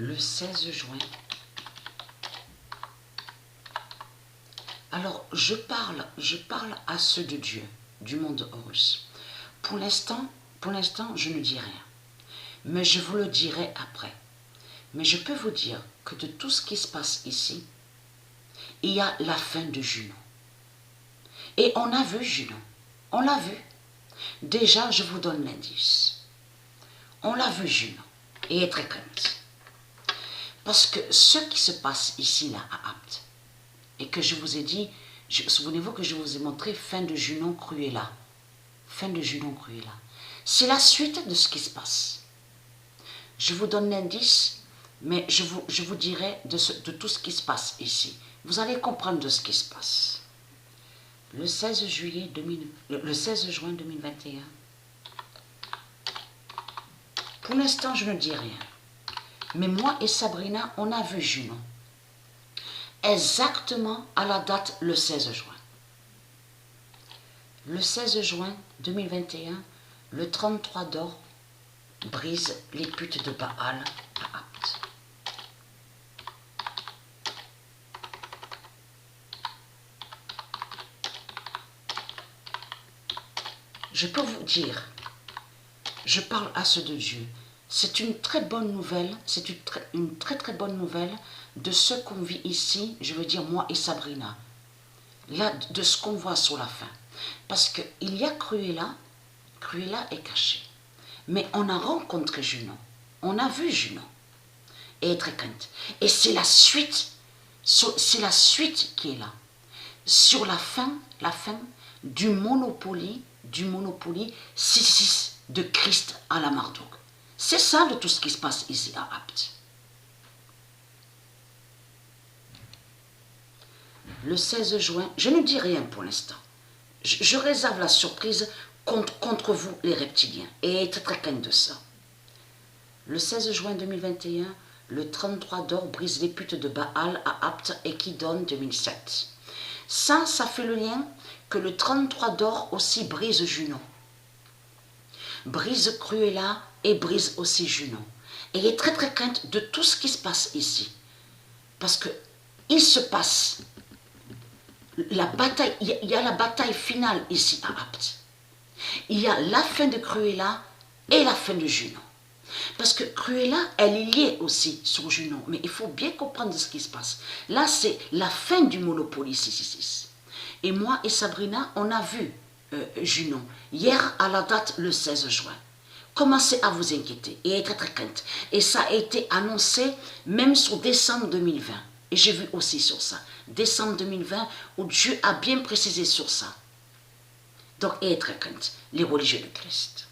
le 16 juin. Alors, je parle à ceux de Dieu, du monde Horus. Pour l'instant, je ne dis rien. Mais je vous le dirai après. Mais je peux vous dire que de tout ce qui se passe ici, il y a la fin de Junon. Et on a vu Junon. On l'a vu. Déjà, je vous donne l'indice. On l'a vu Junon. Et est très crainte. Parce que ce qui se passe ici, là, à Apt, et que je vous ai dit, souvenez-vous que je vous ai montré fin de Junon Cruella. Fin de Junon Cruella. C'est la suite de ce qui se passe. Je vous donne l'indice, mais je vous dirai de tout ce qui se passe ici. Vous allez comprendre de ce qui se passe. Le 16 juin 2021. Pour l'instant, je ne dis rien. Mais moi et Sabrina, on a vu Junon. Exactement à la date le 16 juin. Le 16 juin 2021, le 33 d'or brise les putes de Baal à Apt. Je peux vous dire, je parle à ceux de Dieu, c'est une très bonne nouvelle, c'est une très bonne nouvelle de ce qu'on vit ici, je veux dire moi et Sabrina, là, de ce qu'on voit sur la fin. Parce qu'il y a Cruella est cachée. Mais on a rencontré Junon, on a vu Junon, et est très crainte. Et c'est la suite qui est là. Sur la fin du Monopoly 6 de Christ à la Marduk. C'est ça de tout ce qui se passe ici à Apt. Le 16 juin, je ne dis rien pour l'instant. Je réserve la surprise contre vous les reptiliens et être très crainte de ça. Le 16 juin 2021, le 33 d'or brise les putes de Baal à Apt et qui donne 2007. Ça fait le lien que le 33 d'or aussi brise Junon. Brise Cruella et brise aussi Junon. Et est très crainte de tout ce qui se passe ici. Parce que il se passe la bataille, il y a la bataille finale ici à Apt. Il y a la fin de Cruella et la fin de Junon. Parce que Cruella, elle est liée aussi sur Junon. Mais il faut bien comprendre ce qui se passe. Là, c'est la fin du Monopoly 666. Et moi et Sabrina, on a vu Junon hier à la date le 16 juin. Commencez à vous inquiéter et être très crainte. Et ça a été annoncé même sur décembre 2020. Et j'ai vu aussi sur ça. Décembre 2020, où Dieu a bien précisé sur ça. Donc, être crainte, les religieux de Christ.